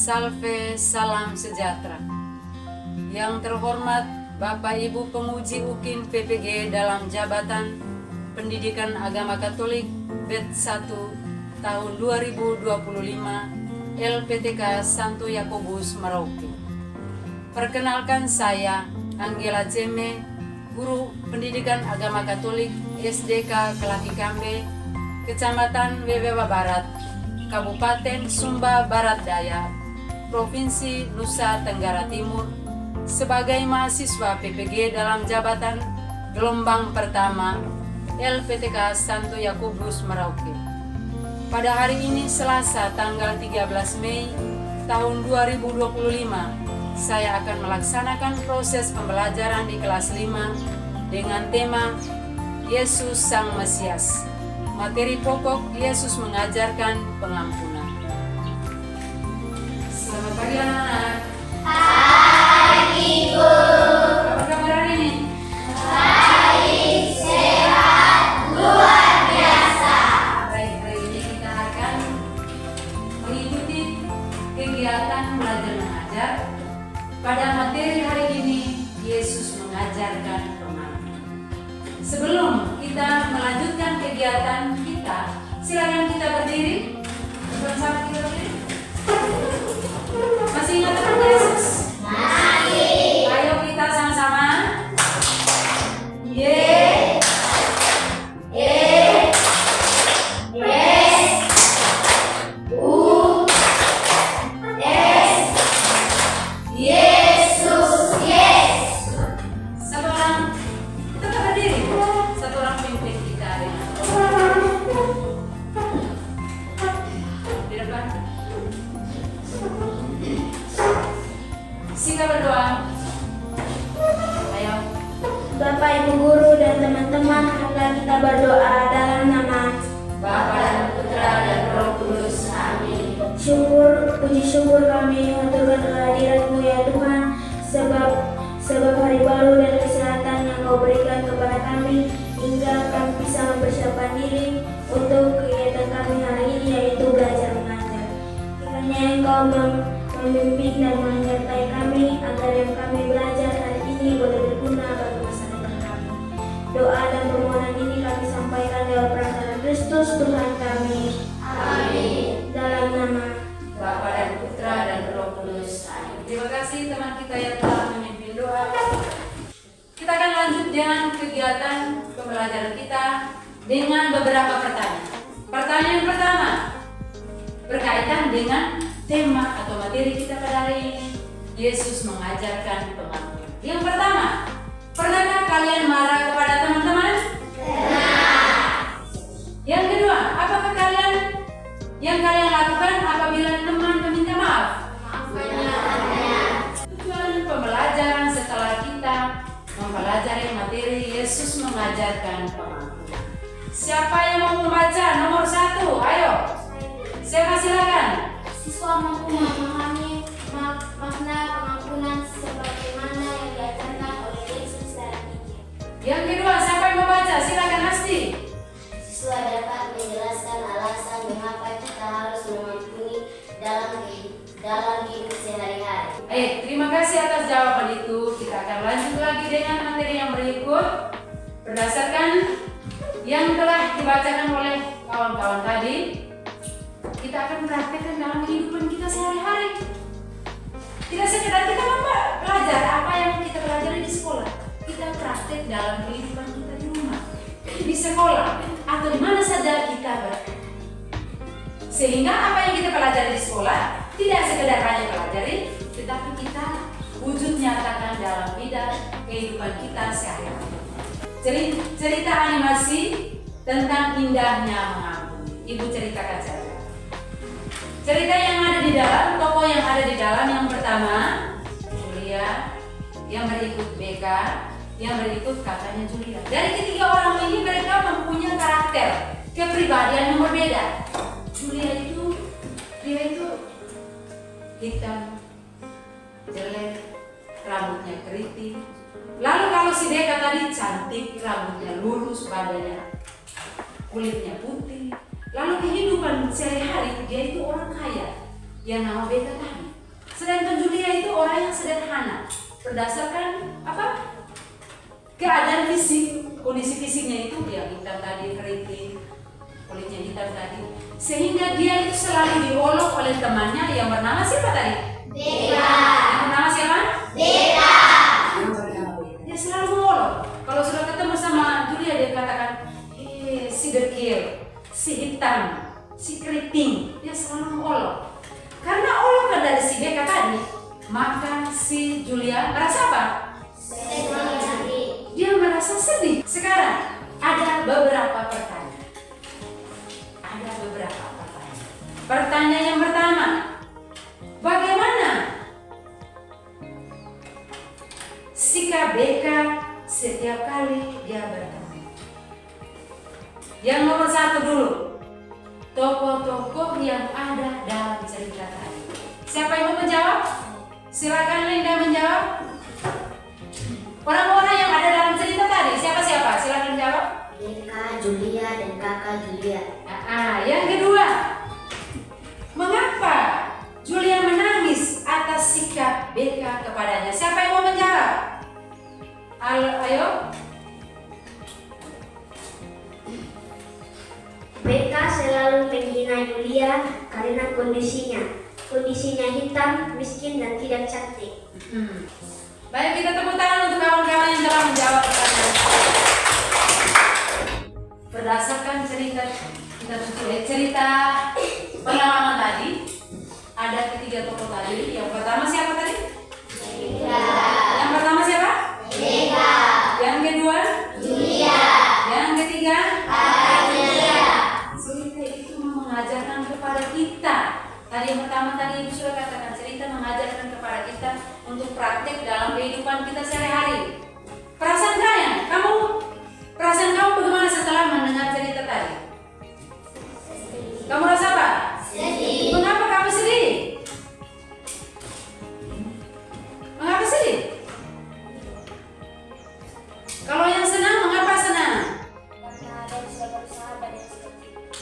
Salve, salam sejahtera. Yang terhormat Bapak Ibu Pemuji UKIN PPG dalam jabatan Pendidikan Agama Katolik Bet 1 tahun 2025 LPTK Santo Yakobus Merauke. Perkenalkan, saya Angela Jeme, Guru Pendidikan Agama Katolik SDK Kelaki Kambe, Kecamatan Wewewa Barat, Kabupaten Sumba Barat Daya, Provinsi Nusa Tenggara Timur, sebagai mahasiswa PPG dalam jabatan gelombang pertama LPTK Santo Yakobus Merauke. Pada hari ini Selasa tanggal 13 Mei tahun 2025, saya akan melaksanakan proses pembelajaran di kelas 5 dengan tema Yesus Sang Mesias. Materi pokok, Yesus mengajarkan pengampunan. Selamat pagi anak-anak. Pagi, Bu. Apa kabar hari ini? Baik, sehat, luar biasa. Baik, hari ini kita akan mengikuti kegiatan belajar mengajar. Pada materi hari ini, Yesus mengajarkan pengampunan. Sebelum kita melanjutkan kegiatan kita, silakan kita berdiri. Bersama kita berdiri. Masih ingat tentang Yesus? Masih. Ayo kita sama-sama. Yesus, yes. Satu orang tetap berdiri. Satu orang pimpin kita hari ini. Di depan. Sika berdoa. Ayo. Bapak, Ibu Guru, dan teman-teman, marilah kita berdoa dalam nama Bapa dan Putra dan Roh Kudus. Amin. puji syukur kami haturkan kehadirat-Mu ya Tuhan, sebab hari baru dan kesehatan yang Kau berikan kepada kami, hingga kami bisa mempersiapkan diri untuk kegiatan kami hari ini, yaitu belajar mengajar. Kiranya Engkau membimbing dan menyertai kami, agar yang kami belajar hari ini boleh berguna bagi masa depan kami. Doa dan permohonan ini kami sampaikan lewat perantara Kristus Tuhan kami. Amin. Dalam nama Bapa dan Putra dan Roh Kudus. Amin. Terima kasih teman kita yang telah memimpin doa. Kita akan lanjut dengan kegiatan pembelajaran kita dengan beberapa pertanyaan. Pertanyaan pertama berkaitan dengan tema atau materi kita pada hari ini. Yesus mengajarkan pengampunan. Yang pertama, pernahkah kalian marah kepada teman-teman? Yang kedua, apakah yang kalian lakukan apabila teman meminta maaf? Tujuan pembelajaran setelah kita mempelajari materi Yesus mengajarkan pengampunan. Siapa yang mau membaca nomor 1? Ayo. Siapa silakan? siswa mampu memahami makna pengampunan sebagaimana yang diajarkan oleh Yesus dalam Injil. Yang kedua, siapa yang mau baca? Silakan Asti. Siswa dapat menjelaskan alasan mengapa kita harus mengampuni dalam hidup sehari-hari. Terima kasih atas jawaban itu. Kita akan lanjut lagi dengan materi yang berikut. Berdasarkan yang telah dibacakan oleh kawan-kawan tadi, kita akan praktekkan dalam kehidupan kita sehari-hari. Tidak sekedar kita belajar apa yang kita pelajari di sekolah, kita praktek dalam kehidupan kita di rumah, di sekolah, atau di mana saja kita berada. Sehingga apa yang kita pelajari di sekolah tidak sekedar hanya pelajari, tetapi kita wujud nyatakan dalam bidang kehidupan kita sehari-hari. Cerita animasi tentang indahnya mengampuni. Ibu ceritakan saja. Cerita yang ada di dalam, tokoh yang ada di dalam, yang pertama Julia, yang berikut Beka, yang berikut kakaknya Julia. Dari ketiga orang ini mereka mempunyai karakter, kepribadian yang berbeda. Dia itu hitam, jelek, rambutnya keriting. Lalu kalau si Beka tadi cantik, rambutnya lurus, badannya, kulitnya putih. Lalu kehidupan sehari-hari dia itu orang kaya. yang nama Beka tadi. Sedangkan Julia itu orang yang sederhana. Berdasarkan apa? Keadaan fisik, kondisi fisiknya itu yang hitam tadi, keriting, kulitnya hitam tadi. Sehingga dia itu selalu diolok oleh temannya yang bernama siapa tadi? Beka. Yang bernama siapa? Beka. Yang bernama Beka. Dia selalu mengolok. Kalau sudah ketemu sama Julia dia katakan, si dekil, si hitam, si keriting. Dia selalu mengolok. Karena olokan dari si Beka tadi, maka si Julia merasa apa? Dia merasa sedih. Sekarang ada beberapa pertanyaan. Pertanyaan yang pertama, bagaimana sikap Beka setiap kali dia bertemu? Yang nomor satu dulu, tokoh-tokoh yang ada dalam cerita tadi. Siapa yang mau menjawab? Silakan Linda menjawab. Orang-orang yang ada dalam cerita tadi, siapa-siapa? Silakan jawab. Beka, Julia, dan kakak Julia. Yang kedua, mengapa Julia menangis atas sikap Beka kepadanya? Siapa yang mau menjawab? Ayo. Beka selalu menghina Julia karena kondisinya hitam, miskin, dan tidak cantik. Baik, kita tepuk tangan untuk kawan-kawan yang telah menjawab pertanyaan. Berdasarkan cerita pengalaman tadi, ada ketiga tokoh tadi. Yang pertama siapa tadi? Beka. Yang pertama siapa? Beka. Yang kedua? Julia. Yang ketiga? Kakak Julia. Cerita itu mengajarkan kepada kita. Tadi yang pertama tadi Ibu sudah katakan, cerita mengajarkan kepada kita untuk praktek dalam kehidupan kita sehari-hari. Perasaan kamu bagaimana setelah mendengar cerita tadi? Kamu rasa apa? Sedih. Mengapa kamu sedih? Mengapa sedih? Kalau yang senang, mengapa senang?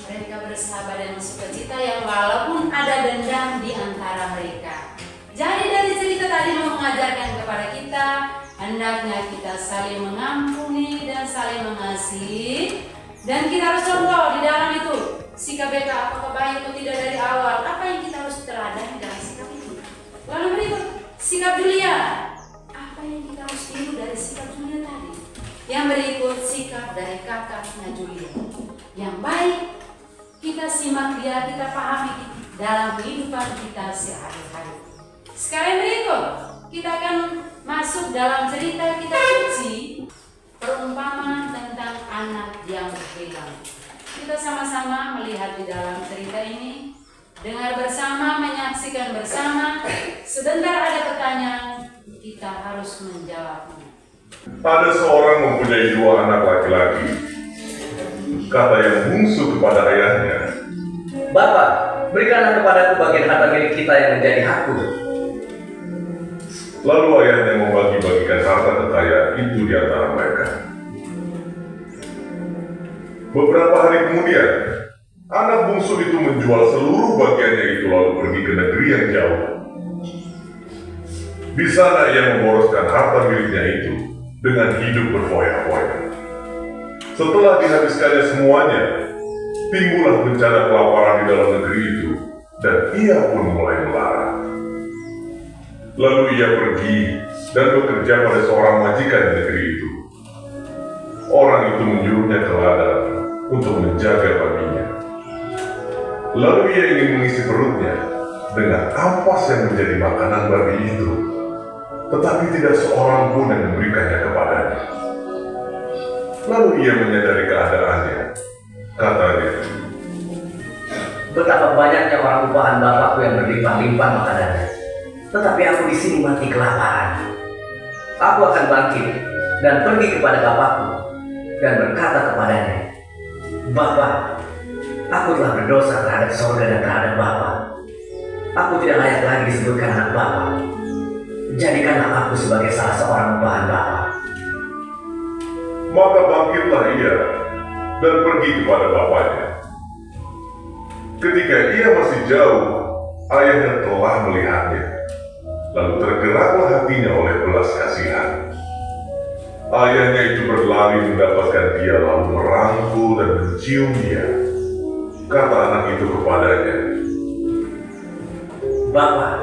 Mereka bersahabat dan sukacita yang walaupun ada dendam di antara mereka. Jadi dari cerita tadi mau mengajarkan kepada kita, hendaknya kita saling mengampuni dan saling mengasihi. Dan kita harus contoh di dalam itu. Sikap Beka apakah baik atau tidak dari awal? Apa yang kita harus teladani dalam sikap itu? Lalu berikut, sikap Julia. Apa yang kita harus tiru dari sikap Julia tadi? Yang berikut, sikap dari kakaknya Julia. Yang baik, kita simak dia, kita pahami dalam kehidupan kita sehari-hari. Sekarang berikut, kita akan masuk dalam cerita kita kunci perumpamaan tentang anak yang hilang. Kita sama-sama melihat di dalam cerita ini, dengar bersama, menyaksikan bersama. Sebentar ada pertanyaan, kita harus menjawabnya. Ada seorang mempunyai 2 anak laki-laki. Kata yang bungsu kepada ayahnya, Bapak, berikanlah kepadaku bagian harta milik kita yang menjadi hakku. lalu ayahnya membagi-bagikan harta kekayaan itu di antara mereka. Beberapa hari kemudian, anak bungsu itu menjual seluruh bagiannya itu lalu pergi ke negeri yang jauh. Di sana ia memboroskan harta miliknya itu dengan hidup berfoya-foya. Setelah dihabiskannya semuanya, timbullah bencana kelaparan di dalam negeri itu, dan ia pun mulai melarat. Lalu ia pergi dan bekerja pada seorang majikan di negeri itu. Orang itu menyuruhnya ke ladang untuk menjaga babinya. Lalu ia ingin mengisi perutnya dengan ampas yang menjadi makanan babi itu, tetapi tidak seorang pun yang memberikannya kepadanya. Lalu ia menyadari keadaannya. Katanya, Betapa banyaknya orang upahan bapakku yang berlimpah-limpah makanannya, tetapi aku di sini mati kelaparan. Aku akan bangkit dan pergi kepada bapakku dan berkata kepadanya, Bapak, aku telah berdosa terhadap sorga dan terhadap Bapak. Aku tidak layak lagi disebutkan anak Bapak. Jadikanlah aku sebagai salah seorang upahan Bapak. maka bangkitlah ia dan pergi kepada bapaknya. Ketika ia masih jauh, ayahnya telah melihatnya. Lalu tergeraklah hatinya oleh belas kasihan. Ayahnya itu berlari mendapatkan dia, lalu merangkul dan mencium dia. Kata anak itu kepadanya, Bapa,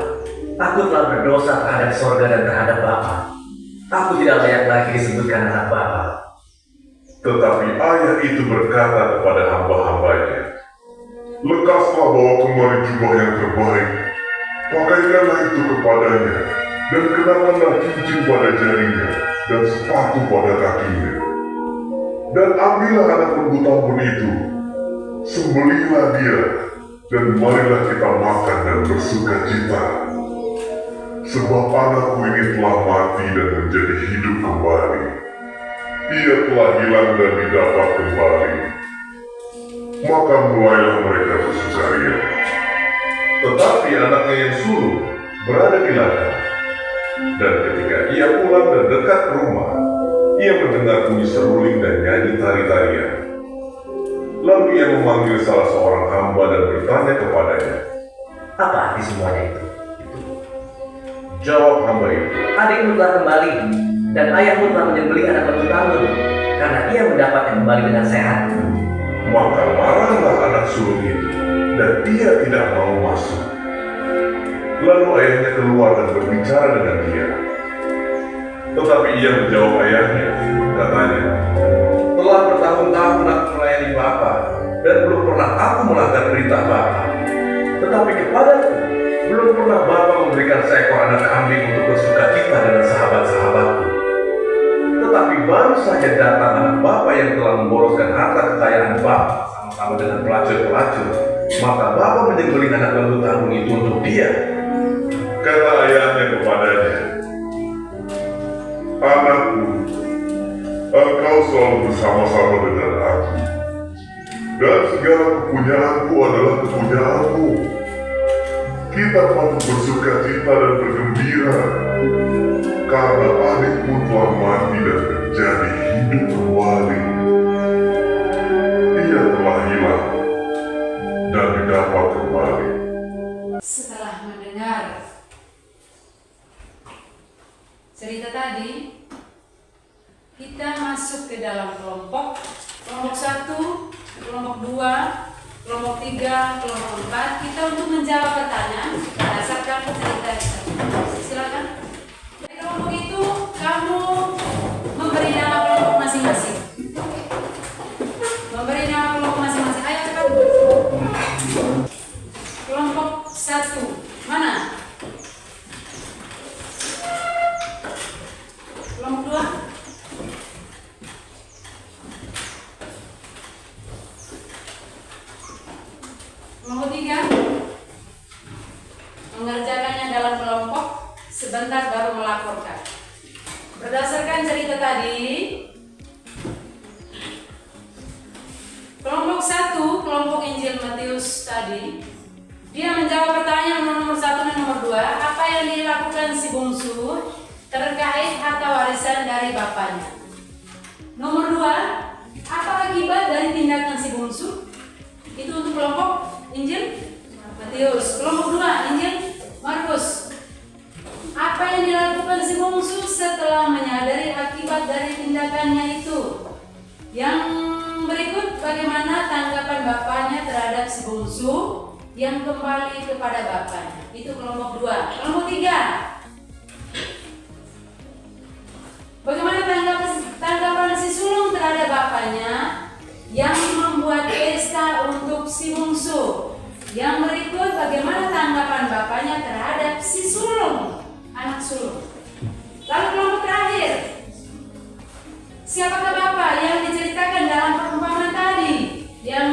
aku telah berdosa terhadap sorga dan terhadap Bapa. Aku tidak layak lagi disebutkan anak Bapa. tetapi ayah itu berkata kepada hamba-hambanya, lekaslah bawa kembali jubah yang terbaik, pakaikanlah itu kepadanya, dan kenakanlah cincin pada jarinya, dan sepatu pada kakinya. Dan ambillah anak lembu tambun itu, sembelihlah dia, dan marilah kita makan dan bersuka cita. Sebab anakku ini telah mati dan menjadi hidup kembali. Ia telah hilang dan didapat kembali. Maka mulailah mereka bersukaria. Tetapi anaknya yang sulung berada di ladang. Dan ketika ia pulang dan dekat ke rumah, ia mendengar bunyi seruling dan nyanyi tari-tarian. Lalu ia memanggil salah seorang hamba dan bertanya kepadanya, Apa arti semuanya itu? jawab hamba itu, Adikmu telah kembali, dan ayahmu telah menyembelih anak lembu tambun, karena ia mendapatnya kembali dengan sehat. maka marahlah anak sulung itu, dan ia tidak mau masuk. Lalu ayahnya keluar dan berbicara dengan dia. Tetapi ia menjawab ayahnya, katanya, telah bertahun-tahun aku melayani Bapa, dan belum pernah aku melanggar perintah Bapa. Tetapi kepadaku, belum pernah Bapa memberikan seekor anak kambing untuk bersuka cita dengan sahabat-sahabatku. Tetapi baru saja datang anak Bapa yang telah memboroskan harta kekayaan Bapa sama-sama dengan pelacur-pelacur, maka Bapa menyembelih anak lembu tambun itu untuk dia. Kata ayahnya kepadanya, anakku, engkau selalu bersama-sama dengan aku, dan segala kepunyaanku adalah kepunyaanmu. Kita patut bersuka cita dan bergembira, karena adikmu telah mati dan menjadi hidup kembali. Ia telah hilang dan didapat kembali. Setelah mendengar cerita tadi, kita masuk ke dalam kelompok 1, kelompok 2, kelompok 3, kelompok 4. Kita untuk menjawab pertanyaan berdasarkan cerita. Silakan. Dari kelompok itu kamu memberi nama kelompok masing-masing. Memberi nama kelompok masing-masing. Ayo cepat. Kelompok 1 mana? Kelompok 2. Kelompok 3. Mengerjakannya dalam kelompok, sebentar baru melaporkan. Berdasarkan cerita tadi, kelompok 1, kelompok Injil Matius tadi, dia menjawab pertanyaan nomor 1 dan nomor 2, apa yang dilakukan si bungsu terkait harta warisan dari bapaknya. Nomor 2, apa akibat dari tindakan si bungsu? Itu untuk kelompok Injil Matius. Kelompok 2, Injil Markus. Apa yang dilakukan si bungsu setelah menyadari akibat dari tindakannya itu? Yang berikut, bagaimana tanggapan bapaknya terhadap si bungsu yang kembali kepada bapaknya? Itu kelompok 2. Kelompok 3, bagaimana tanggapan si sulung terhadap bapaknya yang membuat pesta untuk si bungsu? Yang berikut, bagaimana tanggapan bapaknya terhadap si sulung, anak sulung? Lalu kelompok terakhir, siapakah bapak yang diceritakan dalam perumpamaan tadi? Yang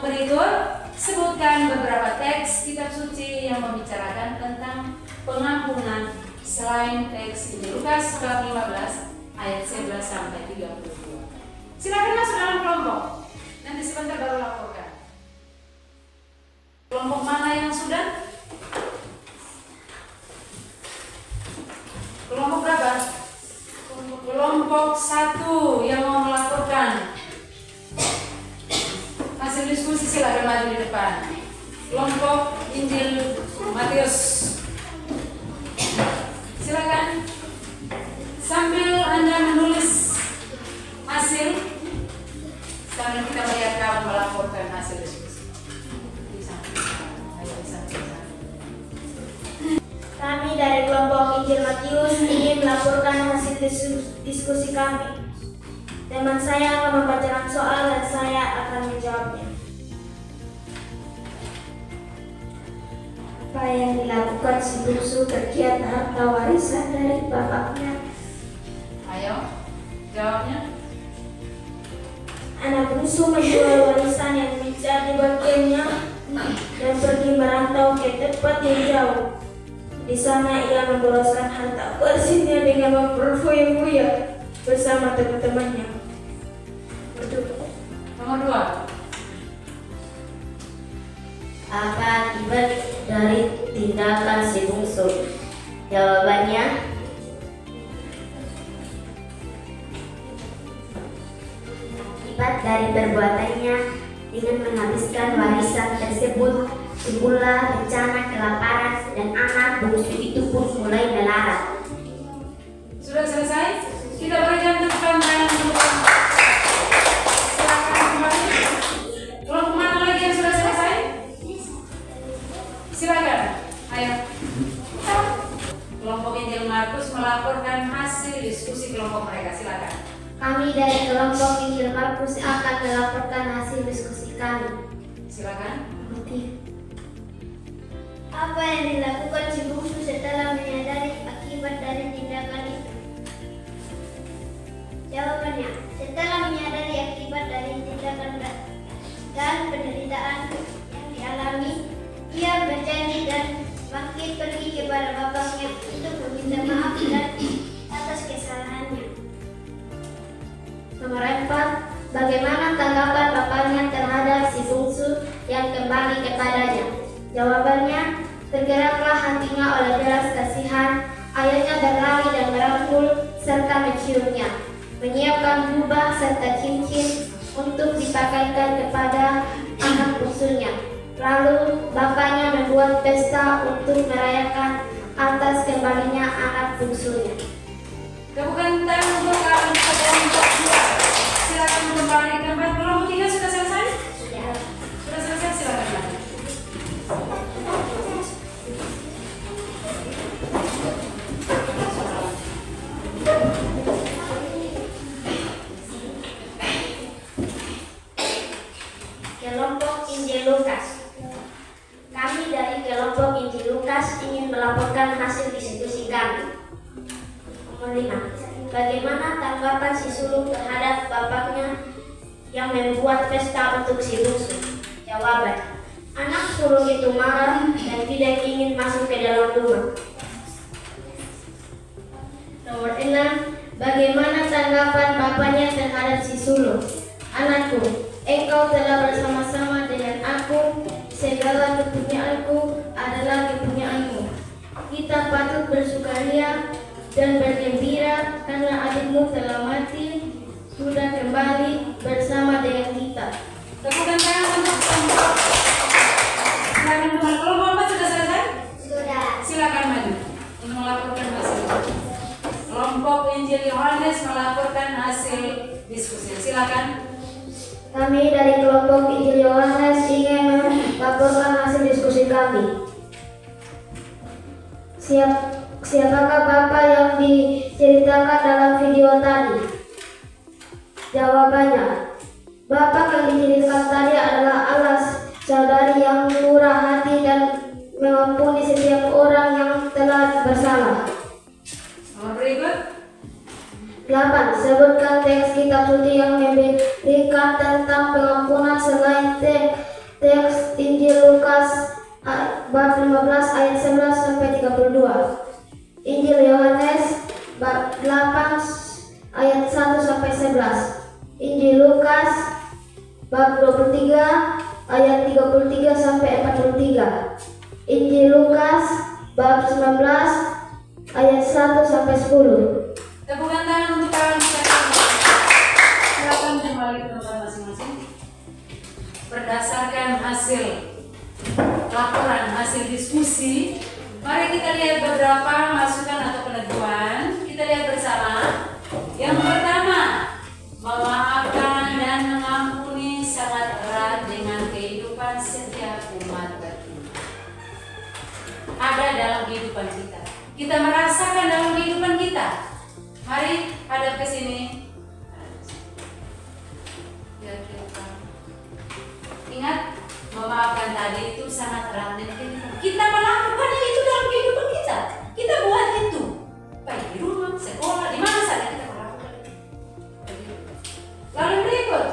berikut, sebutkan beberapa teks kitab suci yang membicarakan tentang pengampunan selain teks ini. Lukas bab 15 ayat 11 sampai 32. Silakan masuk dalam kelompok. Nanti sebentar baru laporkan. Kelompok mana yang sudah? Kelompok berapa? Kelompok 1 yang mau melaporkan. Hasil diskusi silakan maju di depan. Kelompok Injil Matius. Silakan. Sambil Anda menulis hasil, sambil kita melihat kawan melaporkan hasil diskusi. Kami dari kelompok Injil Matius ingin melaporkan hasil diskusi kami. Teman saya akan membacakan soal dan saya akan menjawabnya. Apa yang dilakukan si bungsu terkait harta warisan dari bapaknya? Ayo, jawabnya. Anak bungsu menjual warisan yang menjadi bagiannya dan pergi merantau ke tempat yang jauh. Di sana ia memboroskan harta warisannya dengan berfoya-foya bersama teman-temannya. Nomor 2. Apa akibat dari tindakan si bungsu? Jawabannya, akibat dari perbuatannya dengan menghabiskan warisan tersebut timbullah bencana kelaparan dan anak bungsu itu pun mulai melarat. Sudah selesai? Kita berikan tepuk tangan untuk silakan kembali. Kelompok mana lagi yang sudah selesai? Silakan. Ayo. Kelompok Injil Markus melaporkan hasil diskusi kelompok mereka. Silakan. Kami dari kelompok Injil Markus akan melaporkan hasil diskusi kami. Silakan. Apa yang dilakukan si bungsu setelah menyadari akibat dari tindakan itu? Jawabannya, setelah menyadari akibat dari tindakan dan penderitaan yang dialami, ia berjanji dan bangkit pergi kepada bapaknya untuk meminta maaf dan atas kesalahannya. Nomor 4, bagaimana tanggapan bapaknya terhadap si bungsu yang kembali kepadanya? Jawabannya, tergeraklah hatinya oleh belas kasihan, ayahnya berlari dan merangkul serta menciumnya, menyiapkan jubah serta cincin untuk dipakaikan kepada anak bungsunya. Lalu bapaknya membuat pesta untuk merayakan atas kembalinya anak bungsunya. Tepukan tangan untuk kelompok 2. Silakan kembali ke tempat. Kelompok 3 sudah selesai? Sudah selesai, silakan lagi. Kelompok Injil Lukas. Kami dari kelompok Injil Lukas ingin melaporkan hasil diskusi kami. Nomor 5. Bagaimana tanggapan si sulung terhadap bapaknya yang membuat pesta untuk si bungsu? Jawaban, anak sulung itu marah dan tidak ingin masuk ke dalam rumah. Nomor 6. Bagaimana tanggapan bapaknya terhadap si sulung? Anakku, engkau telah bersama-sama dengan aku, segala kepunyaanku adalah kepunyaanmu. Kita patut bersukaria dan bergembira karena adikmu telah mati, sudah kembali bersama dengan kita. Tepukan tangan untuk kelompok. Silakan kembali. Kelompok 4 sudah selesai? Sudah. Silakan maju untuk melaporkan hasil. Kelompok Injil Yohanes melaporkan hasil diskusi. Silakan. Kami dari kelompok Injil Yohanes ingin melaporkan hasil diskusi kami. Siapakah Bapak yang diceritakan dalam video tadi? Jawabannya, Bapak yang diceritakan tadi adalah Allah, saudari yang murah hati dan mengampuni setiap orang yang telah bersalah. Nomor berikut. 8. Sebutkan teks kitab suci yang memberikan tentang pengampunan selain teks Injil Lukas bab 15 ayat 11 sampai 32. Injil Yohanes bab 8 ayat 1 sampai 11. Injil Lukas bab 23 ayat 33 sampai 43. Injil Lukas bab 19 ayat 1 sampai 10. Tepukan tangan untuk kawan kita. Silakan kembali ke tempat masing-masing. Berdasarkan hasil laporan hasil diskusi, mari kita lihat beberapa masukan atau peneguhan. Kita lihat bersama. Yang pertama, memaafkan dan mengampuni sangat erat dengan kehidupan setiap umat beriman. Ada dalam kehidupan kita. Kita merasakan dalam kehidupan kita. Mari hadap ke sini. Ingat, memaafkan tadi itu sangat erat dengan kehidupan. Kita melakukannya itu dalam kehidupan kita. Kita buat itu. Baik di rumah, sekolah, di mana saja kita melakukan itu. Lalu berikut,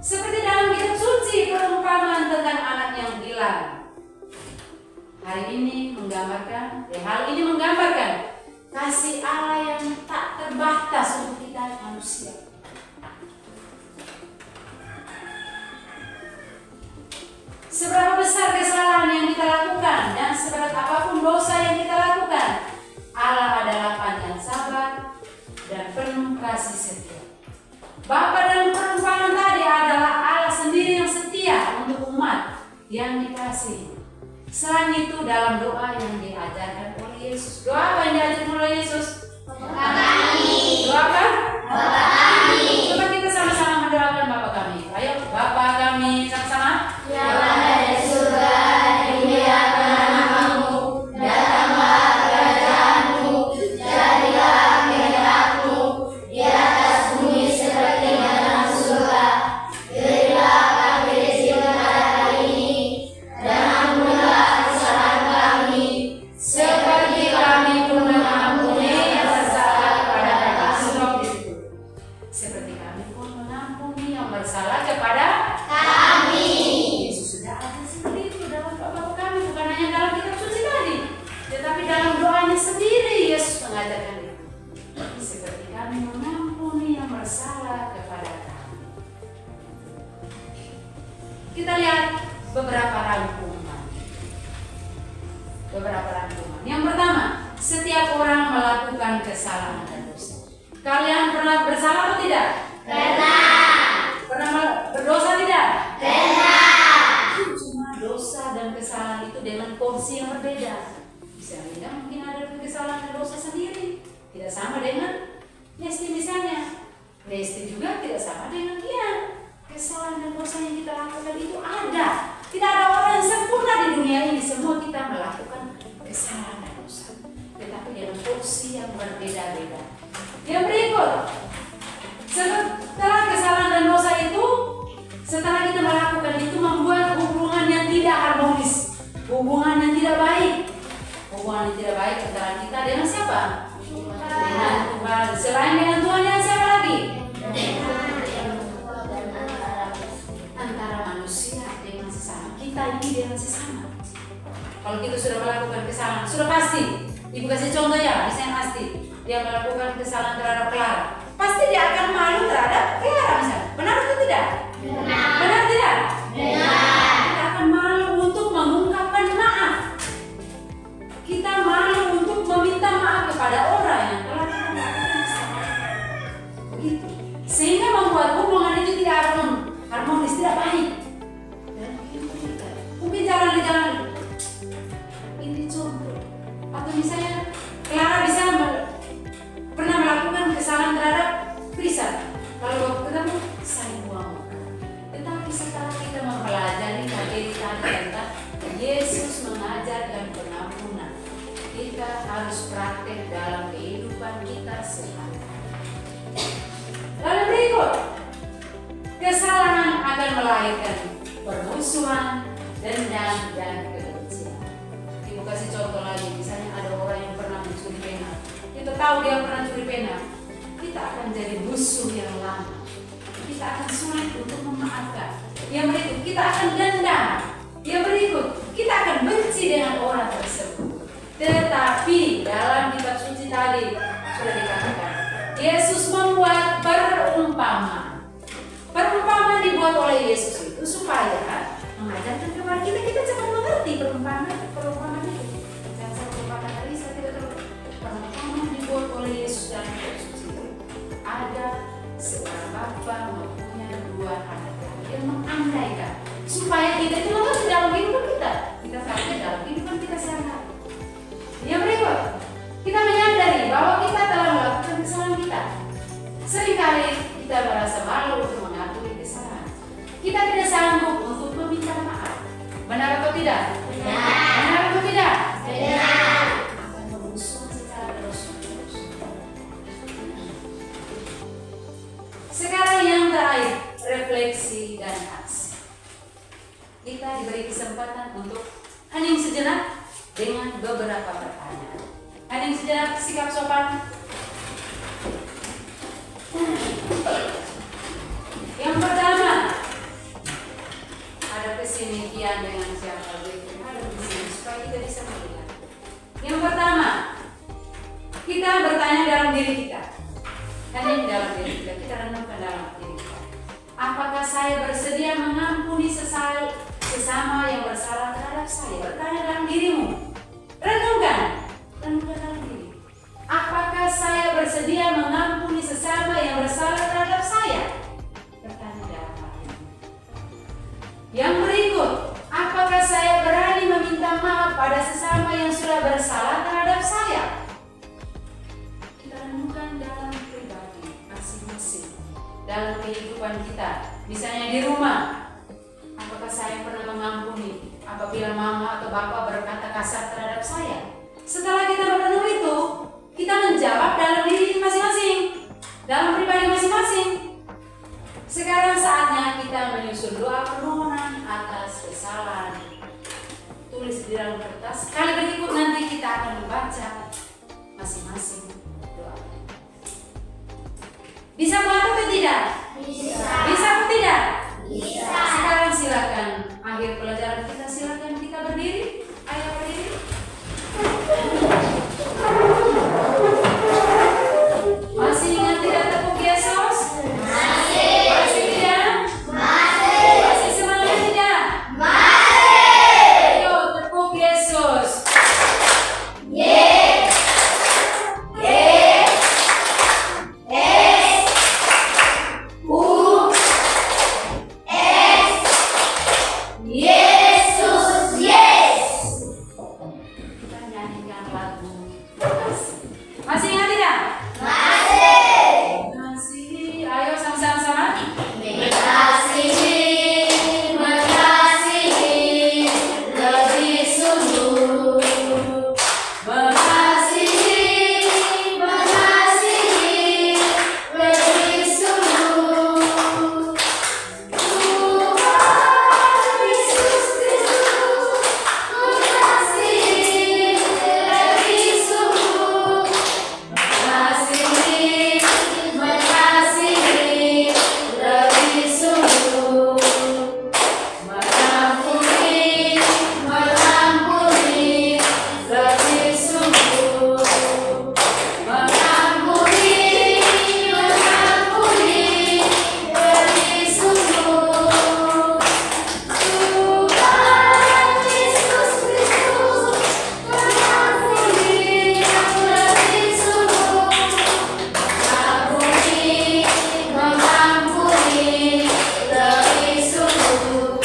seperti dalam kitab suci perumpamaan tentang anak yang hilang. Hari ini menggambarkan, hal ini menggambarkan kasih Allah yang tak terbatas untuk kita manusia. Seberapa besar kesalahan yang kita lakukan dan seberat apapun dosa yang kita lakukan, Allah adalah panjang sabar dan penuh kasih setia. Bapa dalam perumpamaan tadi adalah Allah sendiri yang setia untuk umat yang dikasihi. Selain itu dalam doa yang diajarkan oleh Yesus. Doa apa yang diajarkan oleh Yesus? Bapa kami. Doa apa? Bapa kami. Coba kita sama-sama mendoakan Bapa kami. Ayo, Bapa kami sama-sama. Yang ada di surga, dimuliakan namamu, datanglah kerajaanmu, jadilah kehendakmu di atas bumi seperti di dalam surga. Berilah kami rezeki pada hari ini, dan ampunilah kesalahan kami, Seperti kami pun mengampuni yang bersalah kepada kami. Seperti kami pun mengampuni yang bersalah kepada kami. Yesus sudah ada sendiri itu dalam doa kami, bukan hanya dalam kitab suci tadi, tetapi dalam doanya sendiri Yesus mengajarkan itu. Seperti kami mengampuni yang bersalah kepada kami. Kita lihat beberapa rangkuman. Yang pertama, setiap orang melakukan kesalahan dan dosa. Kalian pernah bersalah atau tidak? Pernah berdosa tidak? Cuma dosa dan kesalahan itu dengan porsi yang berbeda. Misalnya mungkin ada kesalahan dan dosa sendiri, tidak sama dengan Nesti misalnya. Nesti juga tidak sama dengan dia. Kesalahan dan dosa yang kita lakukan itu ada. Tidak ada orang yang sempurna di dunia ini. Semua kita melakukan kesalahan dan dosa, tetapi dengan porsi yang berbeda-beda. Yang berikut, setelah kesalahan dan dosa itu, setelah kita melakukan itu, membuat hubungan yang tidak harmonis, hubungan yang tidak baik. Hubungan yang tidak baik antara kita dengan siapa? Dengan Tuhan. Selain dengan Tuhan, dengan siapa lagi? Antara manusia dengan sesama. Kita ini dengan sesama. Kalau kita sudah melakukan kesalahan, sudah pasti. Ibu kasih contoh ya, misalnya pasti dia melakukan kesalahan terhadap Clara, pasti dia akan malu terhadap Clara misalnya. Benar atau tidak? Benar tidak? Kita akan malu untuk mengungkapkan maaf. Kita malu untuk meminta maaf kepada orang yang telah melakukan kesalahan. Begitu. Sehingga membuat hubungan itu tidak harmonis, tidak baik. Dan mungkin jalan. Ini contoh. Atau misalnya Clara bisa pernah melakukan kesalahan terhadap Prisa. Kalau ketemu, saya buang. Tetapi setelah kita mempelajari materi tadi tentang Yesus mengajarkan pengampunan, kita harus praktek dalam kehidupan kita sehari-hari. Lalu berikut, kesalahan akan melahirkan permusuhan, dendam, dan kebencian. Ibu kasih contoh lagi, misalnya ada orang yang pernah mencuri pena. Kita tahu dia pernah curi pena, kita akan jadi musuh yang lama. Kita akan sulit untuk memaafkan. Yang berikut, kita akan dendam. Yang berikut, kita akan benci dengan orang tersebut. Tetapi dalam kitab suci tadi sudah dikatakan, Yesus membuat perumpamaan. Perumpamaan dibuat oleh Yesus itu supaya mengajarkan kepada kita cepat mengerti perumpamaan itu. Jangan sampai perumpamaan tadi saya tidak tahu. Perumpamaan dibuat oleh Yesus dalam kitab suci itu. Ada seorang bapa mempunyai dua anak yang mengandaikan supaya kita itu mengerti dalam kehidupan kita. Kita tahu sejenak sikap sopan. Yang pertama, ada kesini Kian dengan siapa gitu. Ada di sini supaya kita bisa melihat. Yang pertama, kita bertanya dalam diri kita. Hanya di dalam diri kita, kita renungkan dalam diri kita. Apakah saya bersedia mengampuni sesama yang bersalah terhadap saya? Bertanya dalam dirimu. Renungkan dalam diri. Apakah saya bersedia mengampuni sesama yang bersalah terhadap saya? Bertanya dalam hati. Yang berikut, apakah saya berani meminta maaf pada sesama yang sudah bersalah terhadap saya? Kita renungkan dalam pribadi masing-masing, dalam kehidupan kita. Misalnya di rumah, apakah saya pernah mengampuni apabila mama atau bapak berkata kasar terhadap saya? Setelah kita merenung itu, kita menjawab dalam diri masing-masing, dalam pribadi masing-masing. Sekarang saatnya kita menyusun doa permohonan atas kesalahan. Tulis di dalam kertas. Kali berikut nanti kita akan membaca masing-masing doa. Bisa buat atau tidak? Bisa. Bisa atau tidak? Bisa. Sekarang silakan akhir pelajaran kita, silakan kita berdiri. Ayo berdiri. Masih ingat tidak tepuk Yesus? Masih. Masih tidak? Masih. Masih semangat tidak? Masih. Ayo tepuk Yesus. Yesus, yes. Kita nyanyikan lagu Makasih. Masih ingat tidak? Masih. Masih. Ayo sama-sama. Mengasihi, mengasihi, lebih sungguh. Mengasihi, mengasihi, lebih sungguh. Tuhan Yesus Kristus, mengasihi, lebih sungguh. Mengasihi, mengasihi, lebih sungguh. Mengampuni, mengampuni, lebih sungguh. Mengampuni, mengampuni, lebih sungguh. Tuhan Yesus Kristus, mengampuni, lebih sungguh. Mengampuni, mengampuni, lebih sungguh.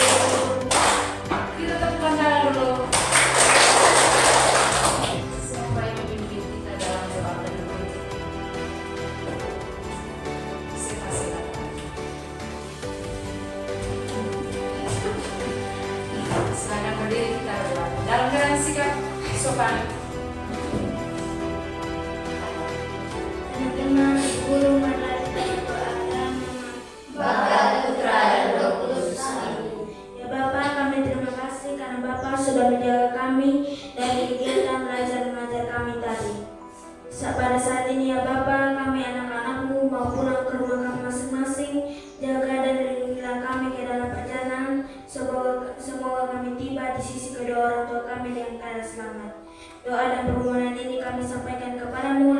Kita tepukkan tangan dulu. Siapa yang memimpin kita dalam doa penutup? Silakan. Silakan berdiri, kita berdoa. Dalam keadaan sikap sopan. Teman-teman, guru, marilah kita berdoa. Bapa, Putra, dan Roh Kudus. Amin. Ya Bapak, kami terima kasih karena Bapak sudah menjaga kami dari kegiatan belajar mengajar kami tadi. Pada saat ini ya Bapak, kami anak-anakmu mau pulang ke rumah kami masing-masing. Jaga dan lindungilah kami ke dalam perjalanan. Semoga kami tiba di sisi kedua orang tua kami dengan keadaan selamat. Doa dan permohonan ini kami sampaikan kepadamu